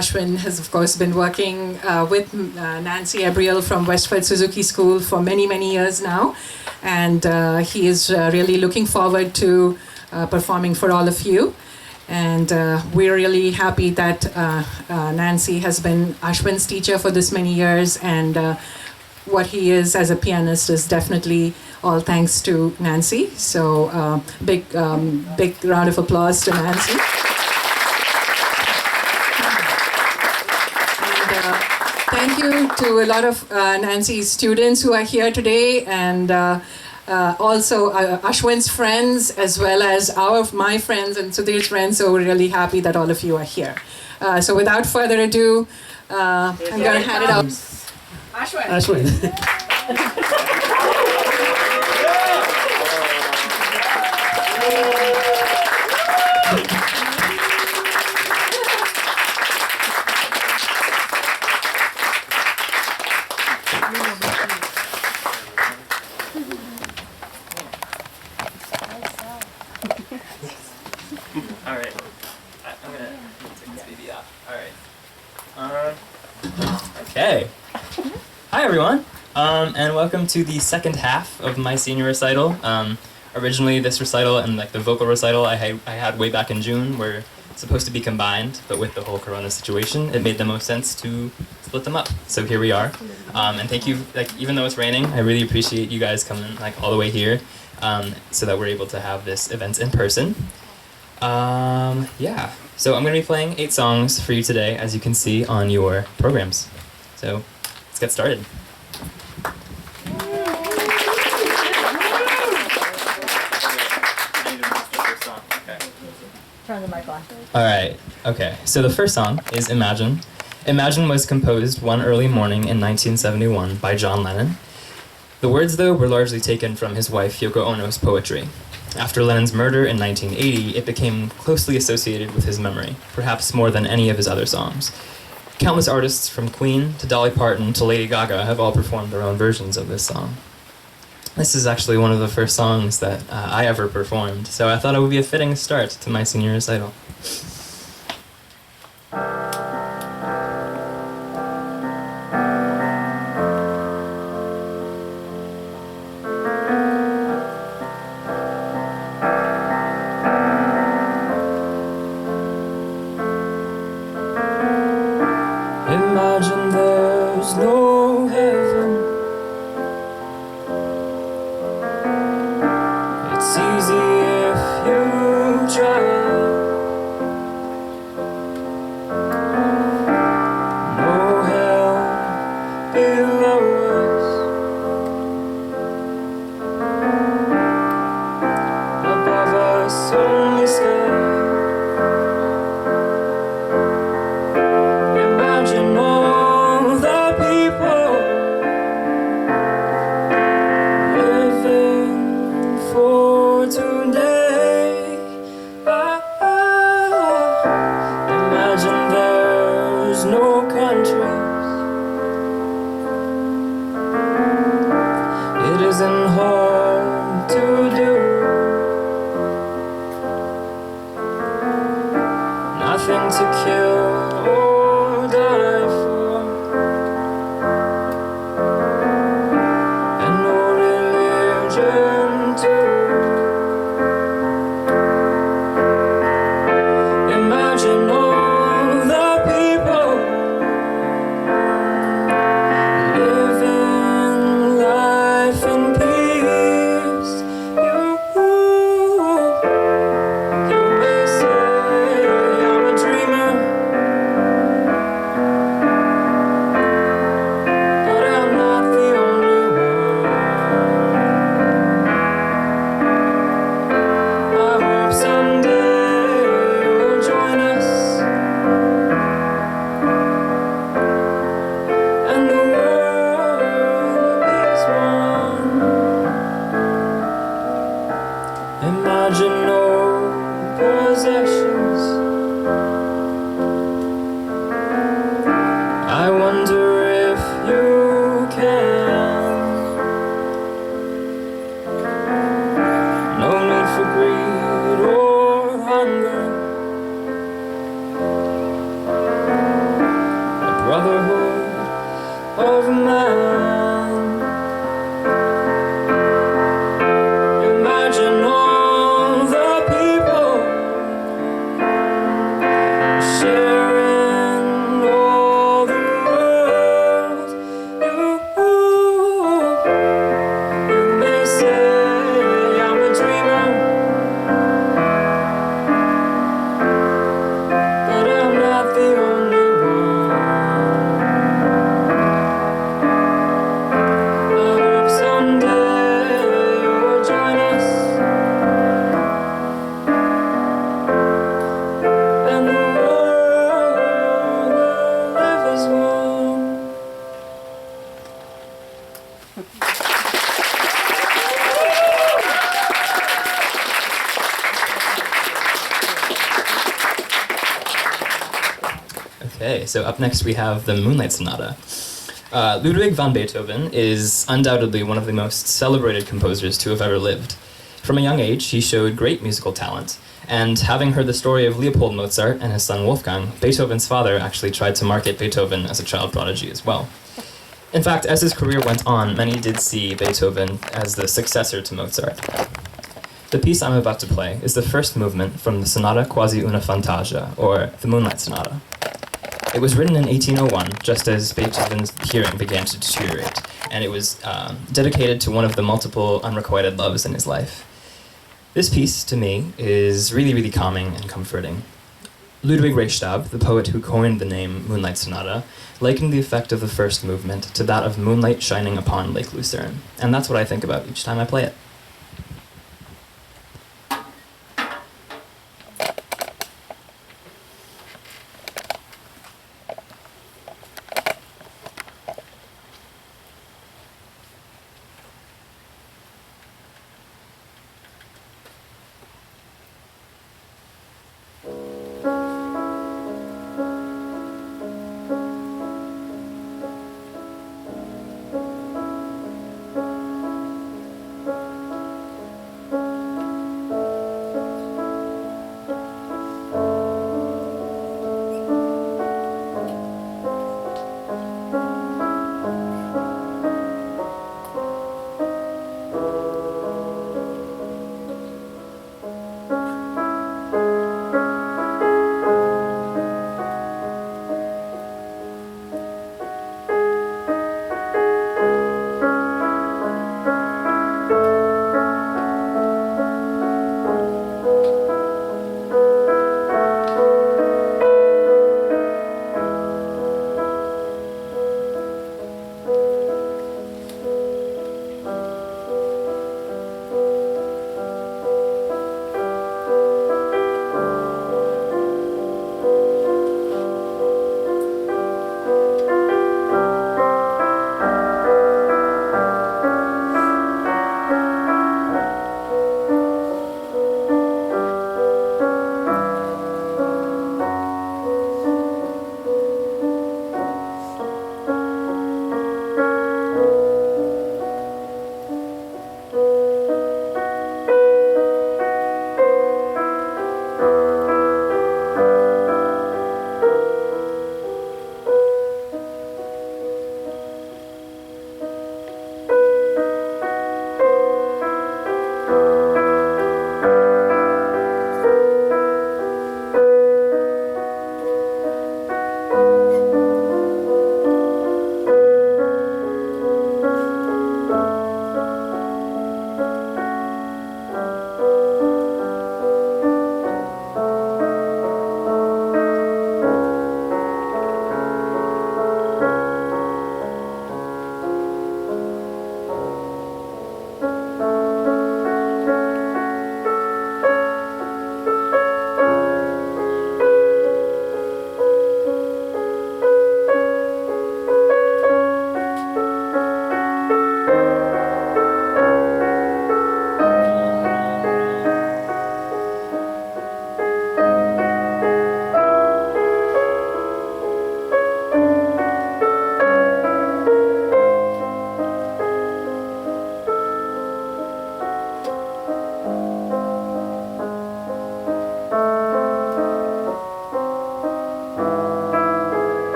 Ashwin has, of course, been working with Nancy Abriel from Westford Suzuki School for many, many years now. And he is really looking forward to performing for all of you. And we're really happy that Nancy has been Ashwin's teacher for this many years. And what he is as a pianist is definitely all thanks to Nancy. So big round of applause to Nancy. Thank you to a lot of Nancy's students who are here today, and also Ashwin's friends, as well as my friends and Sudhir's friends. So we're really happy that all of you are here. So without further ado, I'm going to hand it out. Ashwin. All right. I'm gonna take this baby off. All right. Okay. Hi everyone, and welcome to the second half of my senior recital. Originally, this recital and like the vocal recital I had way back in June were supposed to be combined, but with the whole Corona situation, it made the most sense to split them up. So here we are, and thank you. Like even though it's raining, I really appreciate you guys coming like all the way here, so that we're able to have this event in person. Yeah. So I'm gonna be playing 8 songs for you today, as you can see on your programs. So let's get started. Turn the mic on. All right, okay. So the first song is Imagine. Imagine was composed one early morning in 1971 by John Lennon. The words, though, were largely taken from his wife Yoko Ono's poetry. After Lennon's murder in 1980, it became closely associated with his memory, perhaps more than any of his other songs. Countless artists from Queen to Dolly Parton to Lady Gaga have all performed their own versions of this song. This is actually one of the first songs that I ever performed, so I thought it would be a fitting start to my senior recital. Imagine there's no heaven. It's easy if you try. No hell below us. Above us only sky. Imagine all the people living for today. Imagine there's no countries. It isn't hard to do. Nothing to kill or die for, and no religion too. Imagine all the people living life in peace. You may say I'm a dreamer, but I'm not the only one. I hope someday you'll join us, and the world is one. Imagine no possessions. I wonder if you can. No need for greed or hunger. Okay, so up next we have the Moonlight Sonata. Ludwig van Beethoven is undoubtedly one of the most celebrated composers to have ever lived. From a young age, he showed great musical talent, and having heard the story of Leopold Mozart and his son Wolfgang, Beethoven's father actually tried to market Beethoven as a child prodigy as well. In fact, as his career went on, many did see Beethoven as the successor to Mozart. The piece I'm about to play is the first movement from the Sonata Quasi una Fantasia, or the Moonlight Sonata. It was written in 1801, just as Beethoven's hearing began to deteriorate, and it was dedicated to one of the multiple unrequited loves in his life. This piece, to me, is really, really calming and comforting. Ludwig Reichstab, the poet who coined the name Moonlight Sonata, likened the effect of the first movement to that of moonlight shining upon Lake Lucerne, and that's what I think about each time I play it.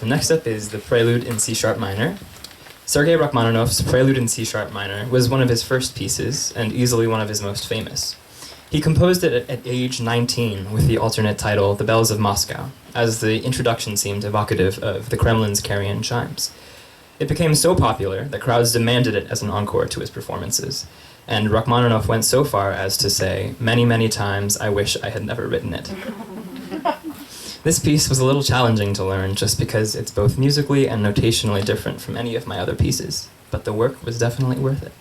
So next up is the Prelude in C-sharp minor. Sergei Rachmaninoff's Prelude in C-sharp minor was one of his first pieces and easily one of his most famous. He composed it at age 19 with the alternate title The Bells of Moscow, as the introduction seemed evocative of the Kremlin's carrion chimes. It became so popular that crowds demanded it as an encore to his performances, and Rachmaninoff went so far as to say, "Many, many times I wish I had never written it." This piece was a little challenging to learn just because it's both musically and notationally different from any of my other pieces, but the work was definitely worth it.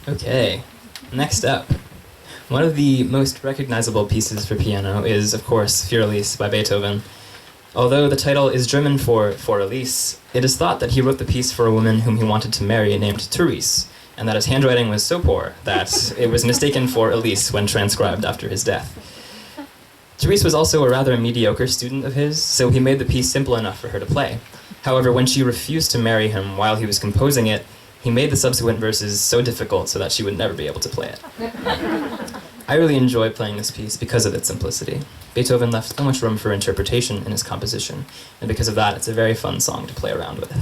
Okay, next up. One of the most recognizable pieces for piano is, of course, Für Elise by Beethoven. Although the title is German for Elise, it is thought that he wrote the piece for a woman whom he wanted to marry named Therese, and that his handwriting was so poor that it was mistaken for Elise when transcribed after his death. Therese was also a rather mediocre student of his, so he made the piece simple enough for her to play. However, when she refused to marry him while he was composing it, he made the subsequent verses so difficult so that she would never be able to play it. I really enjoy playing this piece because of its simplicity. Beethoven left so much room for interpretation in his composition, and because of that, it's a very fun song to play around with.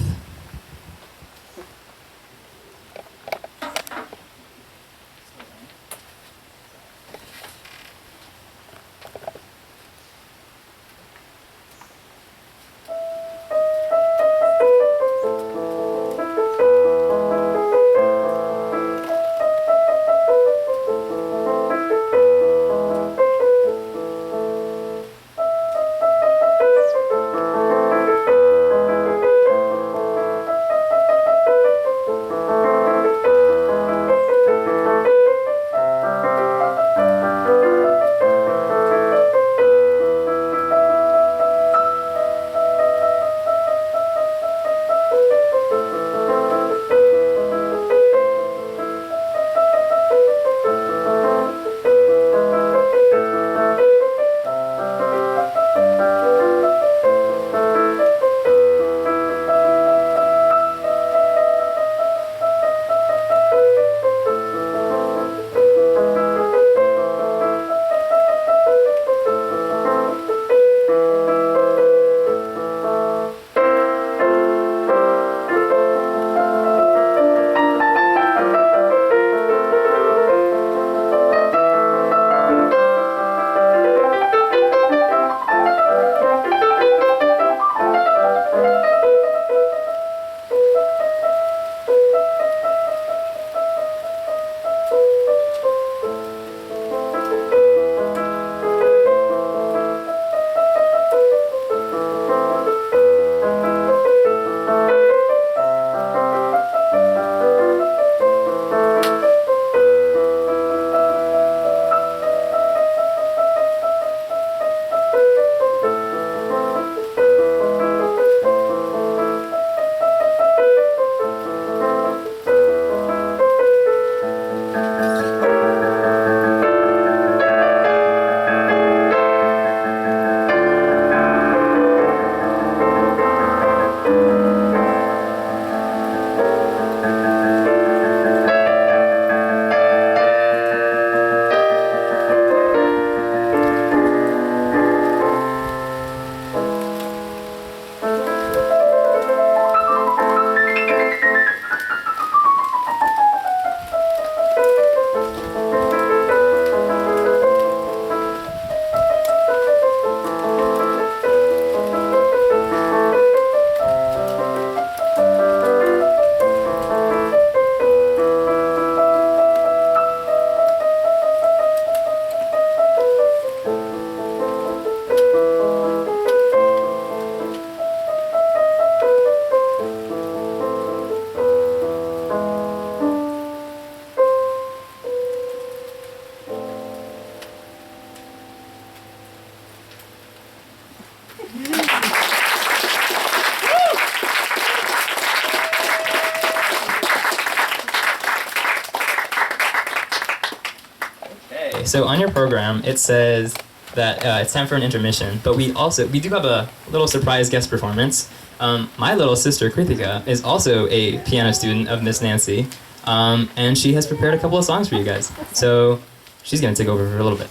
So on your program, it says that it's time for an intermission, but we do have a little surprise guest performance. My little sister, Kritika, is also a piano student of Miss Nancy, and she has prepared a couple of songs for you guys. So she's going to take over for a little bit.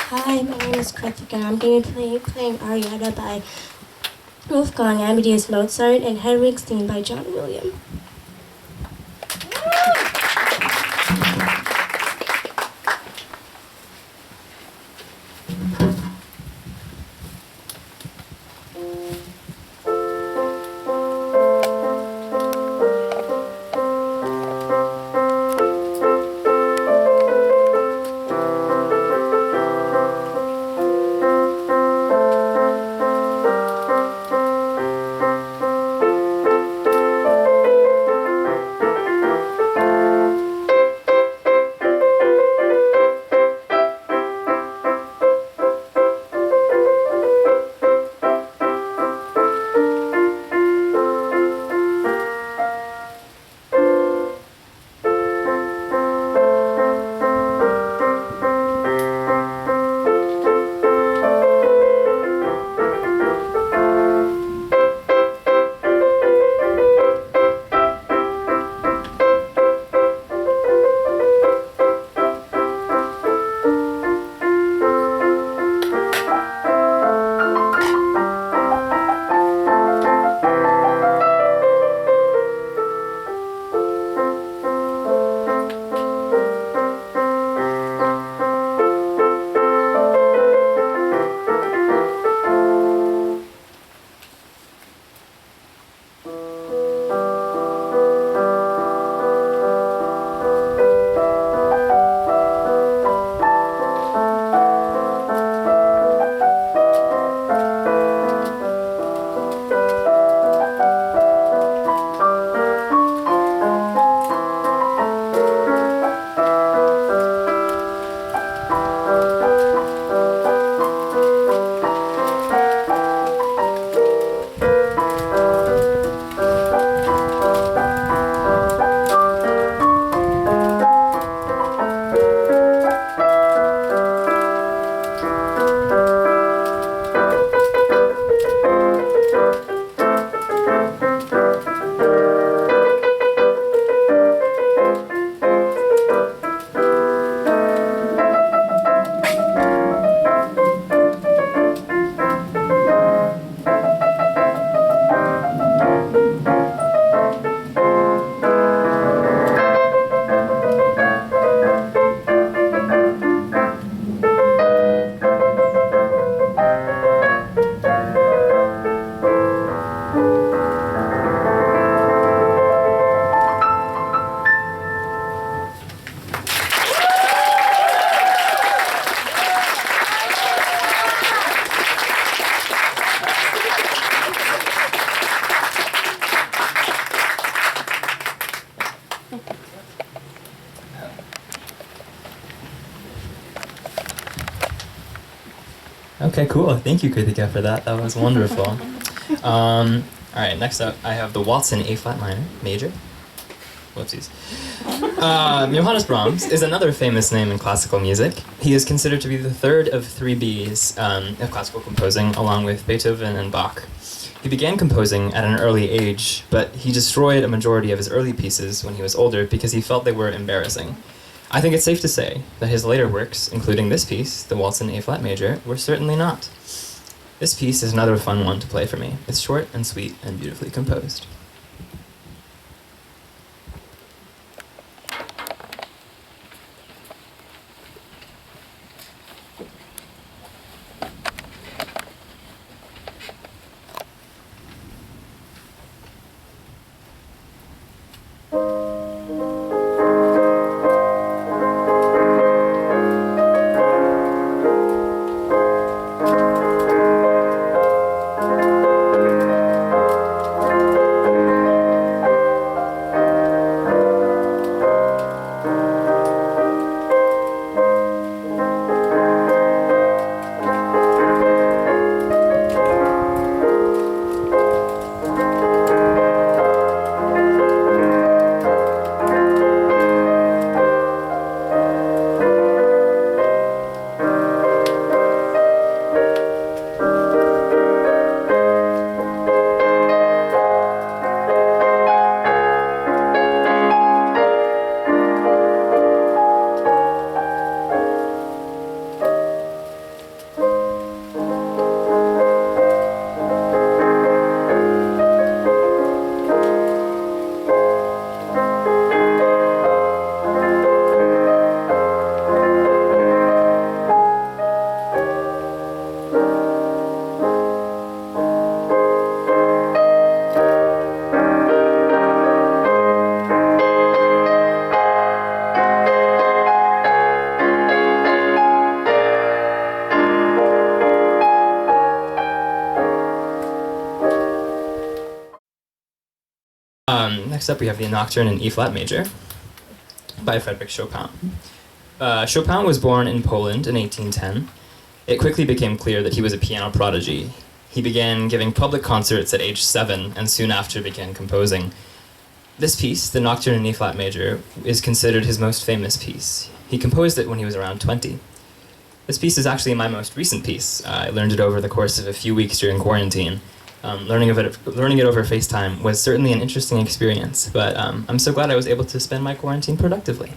Hi, my name is Kritika. I'm going to be playing Arietta by Wolfgang Amadeus Mozart and Hedwig's Theme by John Williams. Okay, cool. Thank you, Kritika, for that. That was wonderful. All right, next up, I have the waltz in A flat minor, major. Whoopsies. Johannes Brahms is another famous name in classical music. He is considered to be the third of three Bs of classical composing, along with Beethoven and Bach. He began composing at an early age, but he destroyed a majority of his early pieces when he was older because he felt they were embarrassing. I think it's safe to say that his later works, including this piece, the Waltz in A-flat Major, were certainly not. This piece is another fun one to play for me. It's short and sweet and beautifully composed. Next up, we have the Nocturne in E-flat Major by Frédéric Chopin. Chopin was born in Poland in 1810. It quickly became clear that he was a piano prodigy. He began giving public concerts at age 7 and soon after began composing. This piece, the Nocturne in E-flat Major, is considered his most famous piece. He composed it when he was around 20. This piece is actually my most recent piece. I learned it over the course of a few weeks during quarantine. Learning it over FaceTime was certainly an interesting experience, but I'm so glad I was able to spend my quarantine productively.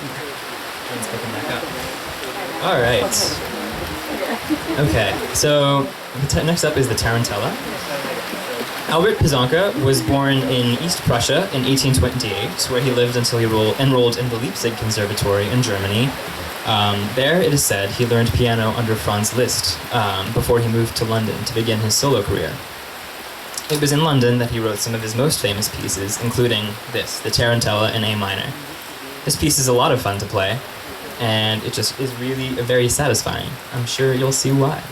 Let's pick him back up. All right. Okay, so next up is the Tarantella. Albert Pizanka was born in East Prussia in 1828, where he lived until he enrolled in the Leipzig Conservatory in Germany. There, it is said, he learned piano under Franz Liszt before he moved to London to begin his solo career. It was in London that he wrote some of his most famous pieces, including this, the Tarantella in A minor. This piece is a lot of fun to play, and it just is really very satisfying. I'm sure you'll see why.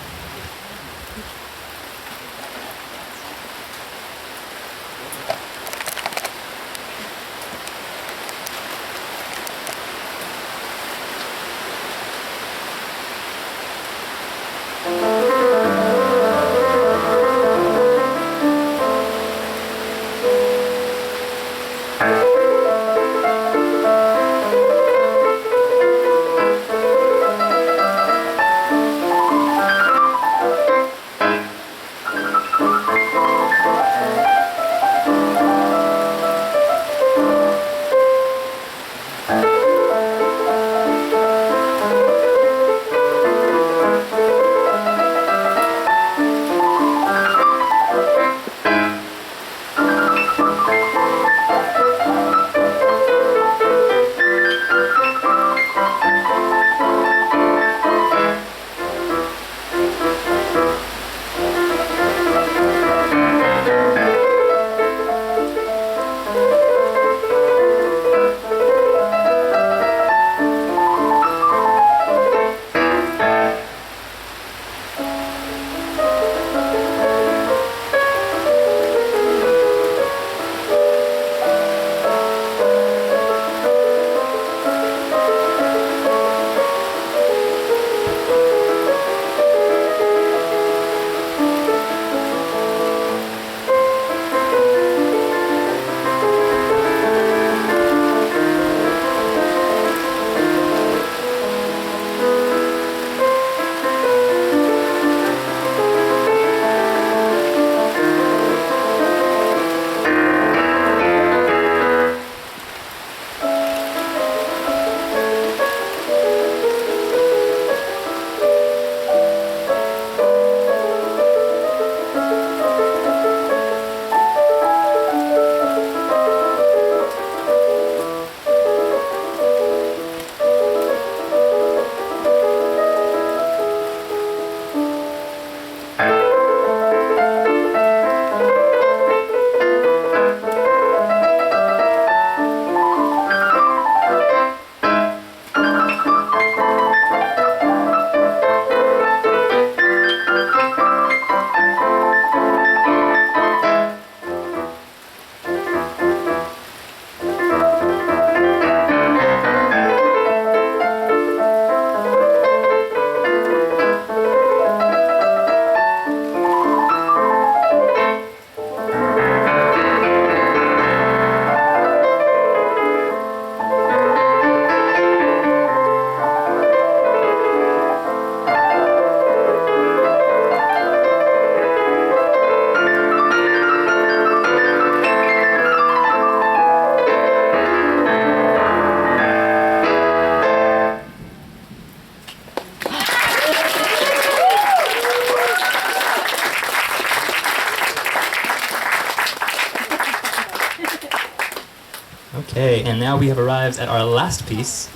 Okay, and now we have arrived at our last piece,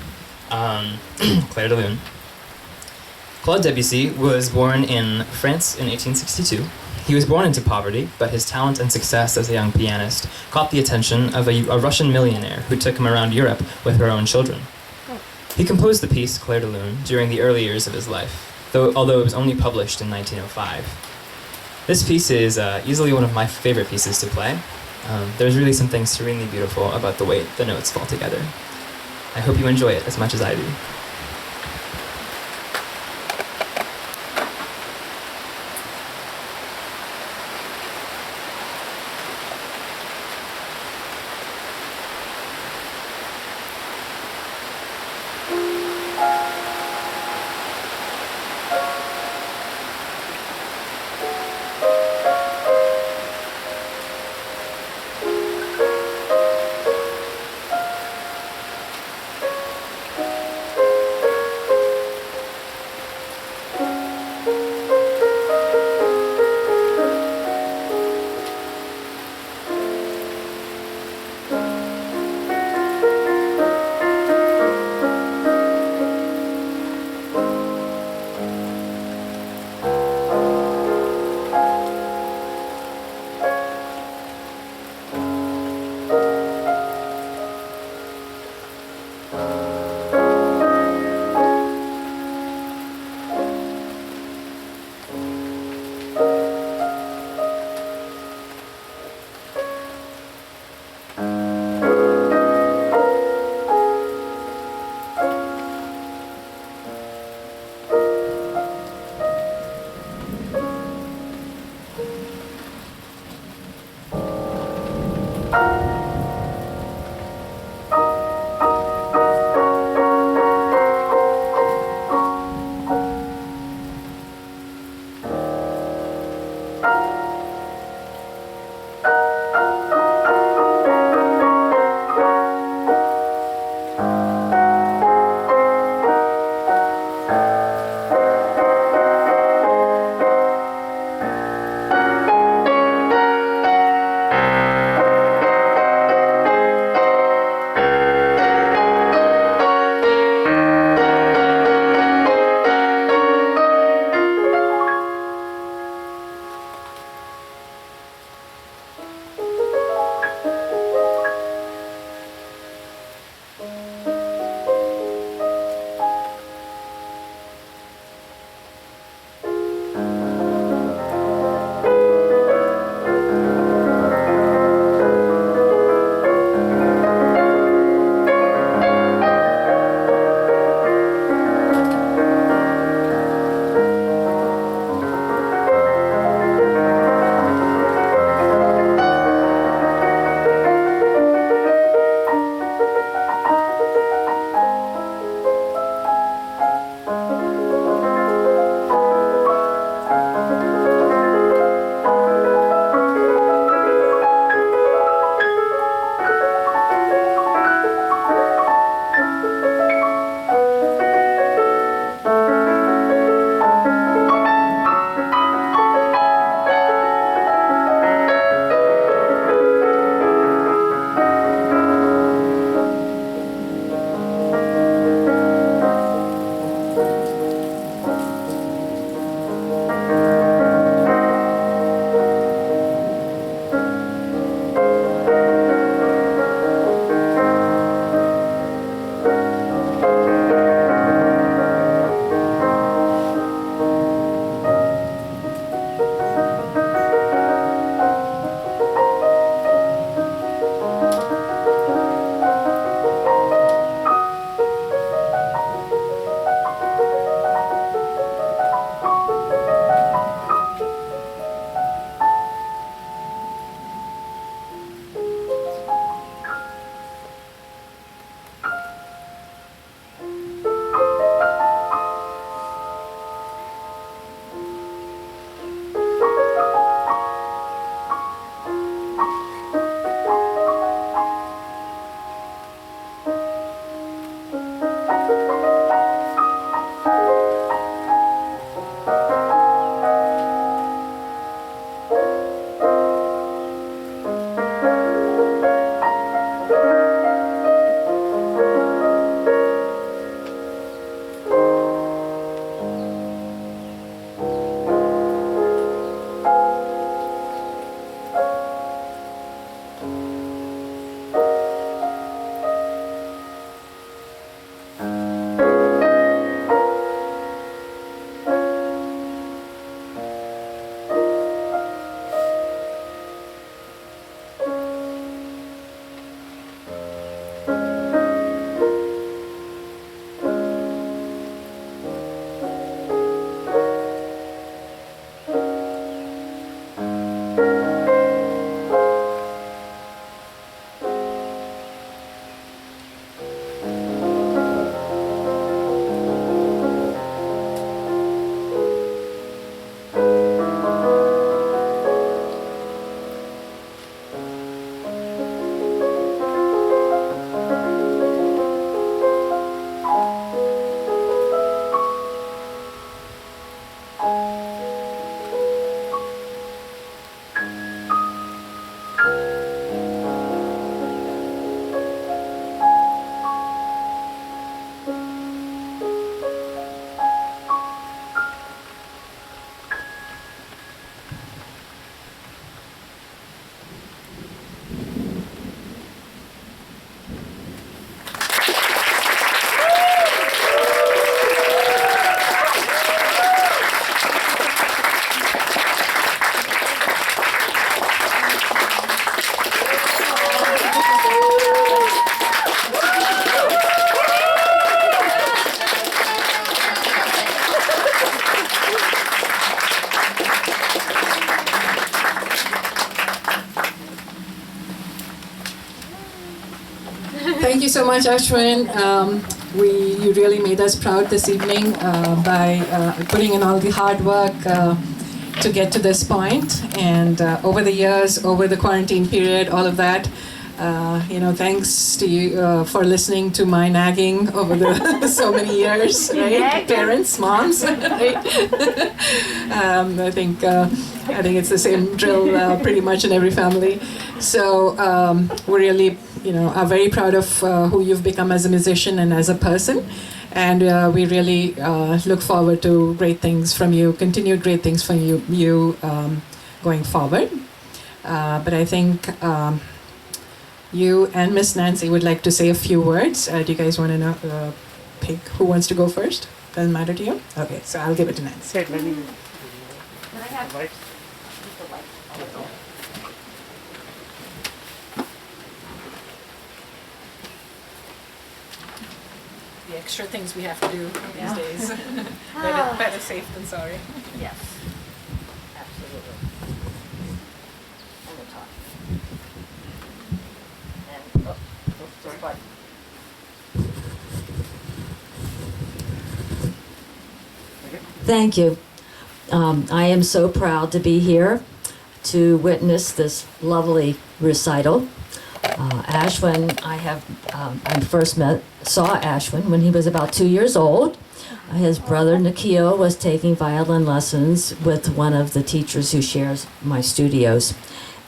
Clair de Lune. Claude Debussy was born in France in 1862. He was born into poverty, but his talent and success as a young pianist caught the attention of a Russian millionaire who took him around Europe with her own children. He composed the piece Clair de Lune during the early years of his life, although it was only published in 1905. This piece is easily one of my favorite pieces to play. There's really something serenely beautiful about the way the notes fall together. I hope you enjoy it as much as I do. so much, Ashwin. You really made us proud this evening by putting in all the hard work to get to this point. And over the years, over the quarantine period, all of that, thanks to you for listening to my nagging over the so many years, right? Parents, moms, right? I think it's the same drill pretty much in every family. So we're really, are very proud of who you've become as a musician and as a person. And we really look forward to great things from you, continued great things from you going forward. But I think you and Miss Nancy would like to say a few words. Do you guys want to pick who wants to go first? Doesn't matter to you? Okay, so I'll give it to Nancy. The extra things we have to do these days. Better safe than sorry. Yes, absolutely. And the top. And, just button. Thank you. I am so proud to be here to witness this lovely recital. Ashwin, I first saw Ashwin when he was about 2 years old. His brother Nikhil was taking violin lessons with one of the teachers who shares my studios.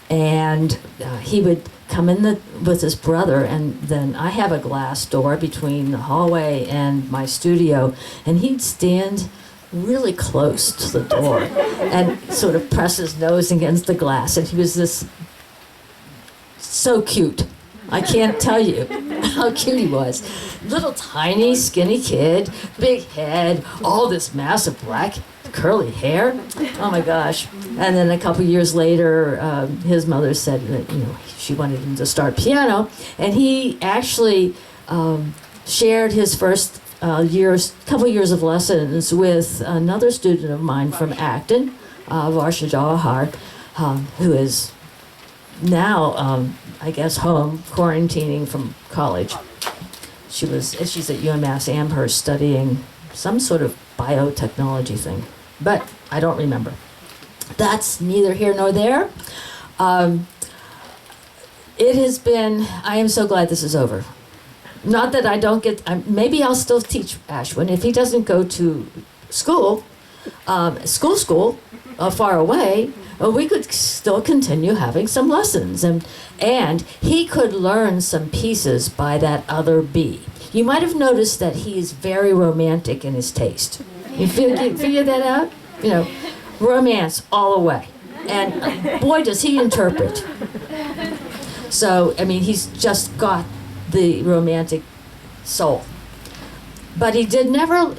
And he would come in with his brother, and then I have a glass door between the hallway and my studio, and he'd stand really close to the door and sort of press his nose against the glass. And he was so cute. I can't tell you how cute he was. Little tiny skinny kid, big head, all this massive black curly hair. Oh my gosh. And then a couple years later, his mother said that, she wanted him to start piano. And he actually shared his first couple years of lessons with another student of mine from Acton, Varsha Jawahar, who is now, I guess, home, quarantining from college. She's at UMass Amherst studying some sort of biotechnology thing, but I don't remember. That's neither here nor there. It has been, I am so glad this is over. Not that I don't maybe I'll still teach Ashwin. If he doesn't go to school, far away, we could still continue having some lessons. And he could learn some pieces by that other bee. You might have noticed that he is very romantic in his taste. You figure that out? Romance all the way. And boy, does he interpret. So, he's just got the romantic soul. But he never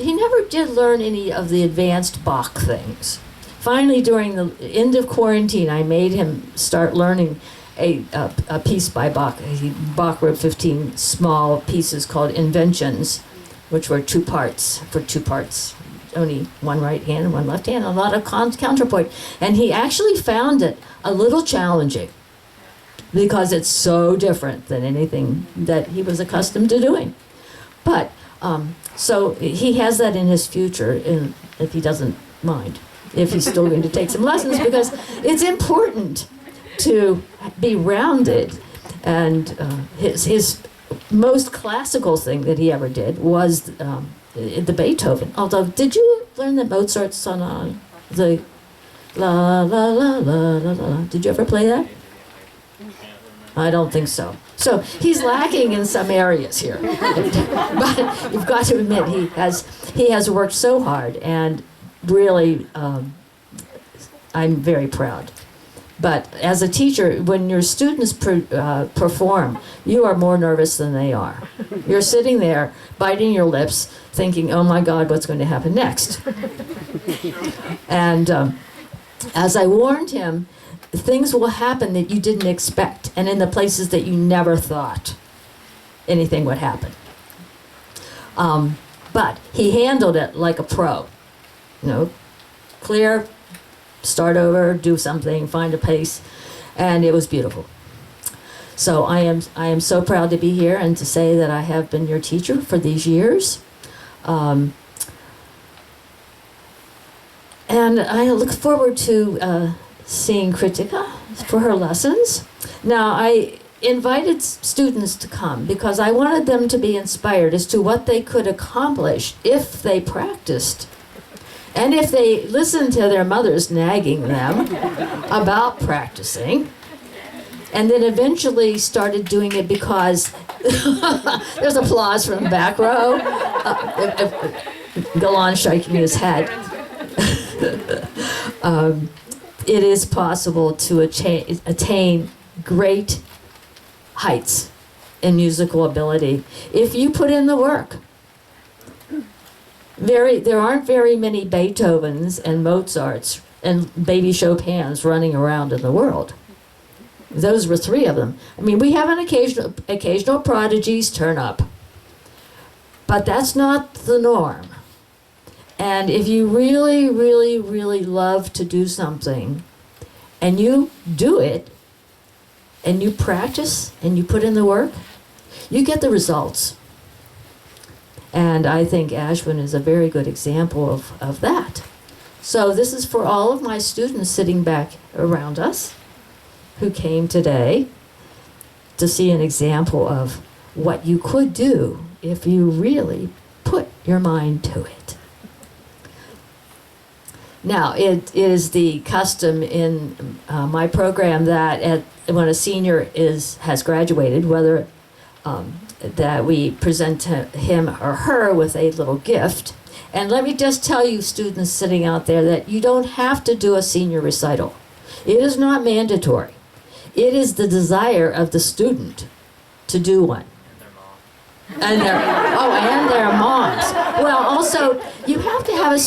did learn any of the advanced Bach things. Finally, during the end of quarantine, I made him start learning a piece by Bach. Bach wrote 15 small pieces called Inventions, which were two parts, only one right hand and one left hand, a lot of counterpoint. And he actually found it a little challenging because it's so different than anything that he was accustomed to doing. But, so he has that in his future, if he doesn't mind, if he's still going to take some lessons, because it's important to be rounded. And his most classical thing that he ever did was the Beethoven. Although, did you learn the Mozart sonata? The la la la la la la. Did you ever play that? I don't think so. So he's lacking in some areas here. But you've got to admit he has worked so hard, and really I'm very proud. But as a teacher, when your students perform, you are more nervous than they are. You're sitting there biting your lips thinking, oh my God, what's going to happen next? And as I warned him, things will happen that you didn't expect, and in the places that you never thought anything would happen. But he handled it like a pro. Clear, start over, do something, find a pace, and it was beautiful. So I am so proud to be here and to say that I have been your teacher for these years. And I look forward to seeing Kritika for her lessons. Now, I invited students to come because I wanted them to be inspired as to what they could accomplish if they practiced. And if they listened to their mothers nagging them about practicing, and then eventually started doing it because there's applause from the back row. Galan shaking his head. It is possible to attain great heights in musical ability if you put in the work. There aren't very many Beethovens and Mozarts and baby Chopins running around in the world. Those were 3 of them. I mean, we have an occasional prodigies turn up, but that's not the norm. And if you really, really, really love to do something, and you do it, and you practice, and you put in the work, you get the results. And I think Ashwin is a very good example of that. So this is for all of my students sitting back around us who came today to see an example of what you could do if you really put your mind to it. Now, it is the custom in my program that when a senior has graduated, whether that we present to him or her with a little gift. And let me just tell you, students sitting out there, that you don't have to do a senior recital. It is not mandatory. It is the desire of the student to do one. And their moms. Well, also, you have to have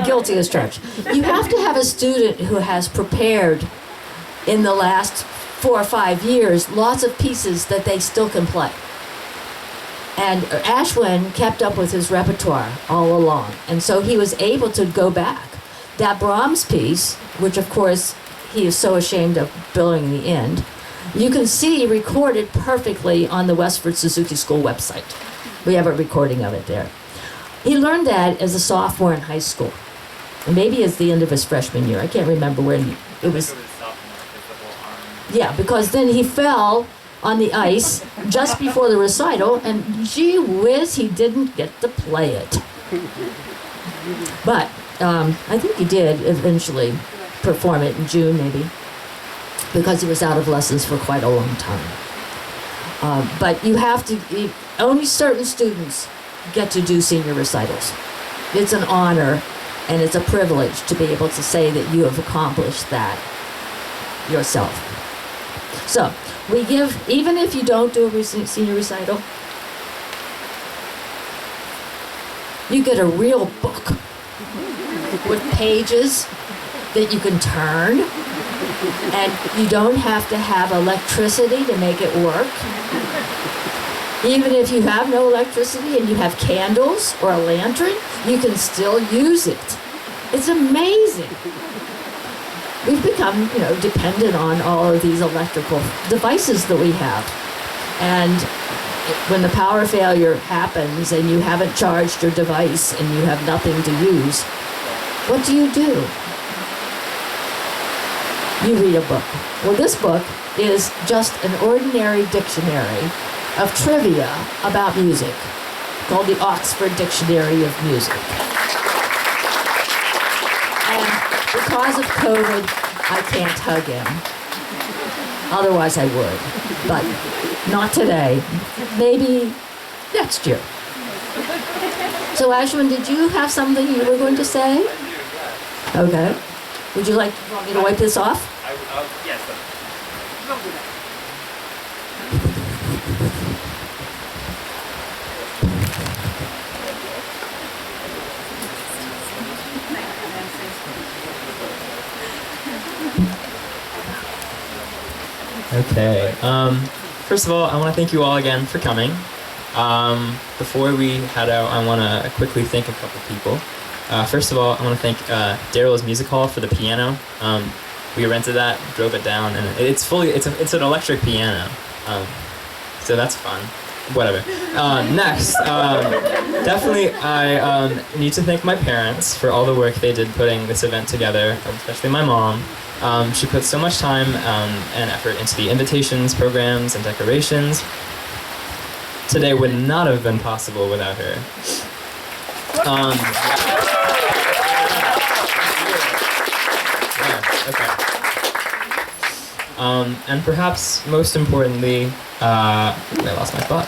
guilty as charged. You have to have a student who has prepared in the last 4 or 5 years lots of pieces that they still can play. And Ashwin kept up with his repertoire all along, and so he was able to go back. That Brahms piece, which of course he is so ashamed of billing in the end, you can see recorded perfectly on the Westford Suzuki School website. We have a recording of it there. He learned that as a sophomore in high school, and maybe it's the end of his freshman year. I can't remember when it was. Yeah, because then he fell on the ice just before the recital, and gee whiz, he didn't get to play it. But I think he did eventually perform it in June, maybe, because he was out of lessons for quite a long time. But you have to, only certain students get to do senior recitals. It's an honor and it's a privilege to be able to say that you have accomplished that yourself. So, we give, even if you don't do a senior recital, you get a real book with pages that you can turn, and you don't have to have electricity to make it work. Even if you have no electricity and you have candles or a lantern, you can still use it. It's amazing. We've become, dependent on all of these electrical devices that we have. And when the power failure happens and you haven't charged your device and you have nothing to use, what do? You read a book. Well, this book is just an ordinary dictionary of trivia about music called the Oxford Dictionary of Music. And because of COVID, I can't hug him. Otherwise I would, but not today. Maybe next year. So Ashwin, did you have something you were going to say? Okay. Would you want me to wipe this off? Yes. Okay. First of all, I want to thank you all again for coming. Before we head out, I want to quickly thank a couple people. First of all, I want to thank Daryl's Music Hall for the piano. We rented that, drove it down, and it's an electric piano. So that's fun. Whatever. Next, definitely I need to thank my parents for all the work they did putting this event together, especially my mom. She put so much time and effort into the invitations, programs, and decorations. Today would not have been possible without her. And perhaps most importantly, I lost my spot.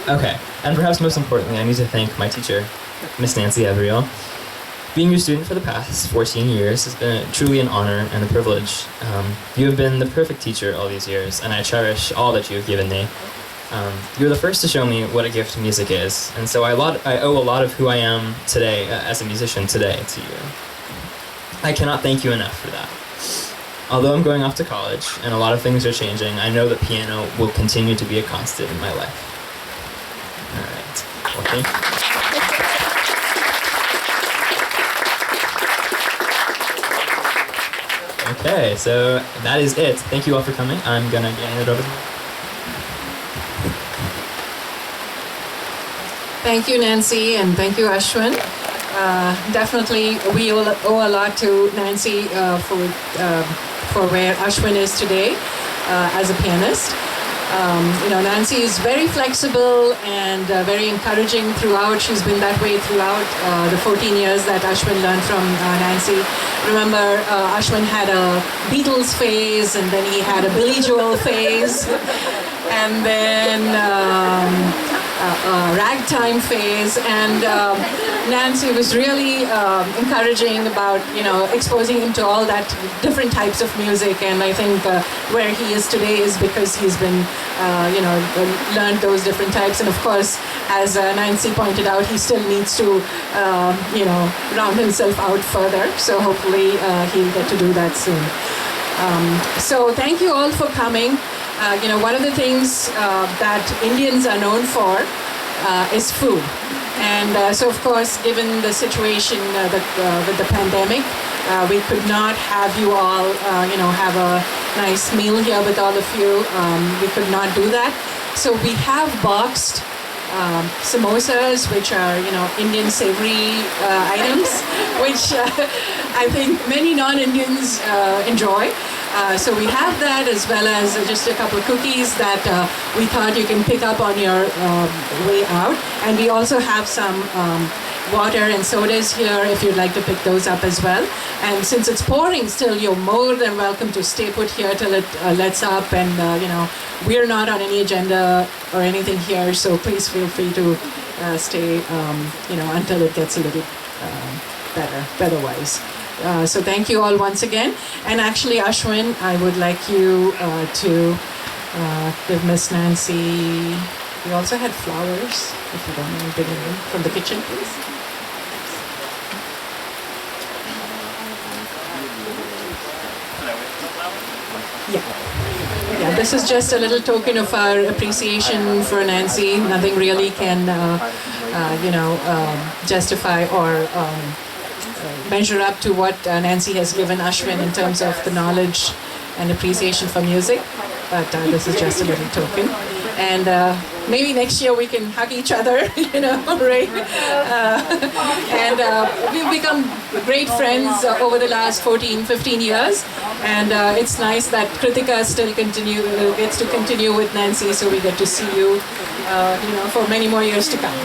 Okay, and perhaps most importantly, I need to thank my teacher, Miss Nancy Everiel. Being your student for the past 14 years has been truly an honor and a privilege. You have been the perfect teacher all these years, and I cherish all that you have given me. You're the first to show me what a gift music is, and so I owe a lot of who I am today, as a musician today, to you. I cannot thank you enough for that. Although I'm going off to college, and a lot of things are changing, I know that piano will continue to be a constant in my life. All right. Well, thank you. Okay, so that is it. Thank you all for coming. I'm gonna hand it over to Thank you, Nancy, and thank you, Ashwin. Definitely, we owe a lot to Nancy for where Ashwin is today as a pianist. Nancy is very flexible and very encouraging throughout. She's been that way throughout the 14 years that Ashwin learned from Nancy. Remember, Ashwin had a Beatles phase, and then he had a Billy Joel phase, and then ragtime phase, and Nancy was really encouraging about exposing him to all that different types of music, and I think where he is today is because he's been learned those different types, and of course, as Nancy pointed out, he still needs to round himself out further, so hopefully he'll get to do that soon. So thank you all for coming. One of the things that Indians are known for is food. And so, of course, given the situation with the pandemic, we could not have you all, have a nice meal here with all of you. We could not do that. So we have boxed samosas, which are, Indian savory items, which I think many non-Indians enjoy. So we have that, as well as just a couple of cookies that we thought you can pick up on your way out. And we also have some water and sodas here if you'd like to pick those up as well. And since it's pouring still, you're more than welcome to stay put here till it lets up. And, we're not on any agenda or anything here, so please feel free to stay, until it gets a little better, weather-wise. So thank you all once again. And actually, Ashwin, I would like you to give Miss Nancy, we also had flowers, if you don't mind bringing them from the kitchen, please. Yeah, this is just a little token of our appreciation for Nancy. Nothing really can, justify or measure up to what Nancy has given Ashwin in terms of the knowledge and appreciation for music. But this is just a little token. And maybe next year we can hug each other, right? And we've become great friends over the last 14, 15 years. And it's nice that Kritika still gets to continue with Nancy, so we get to see you, for many more years to come.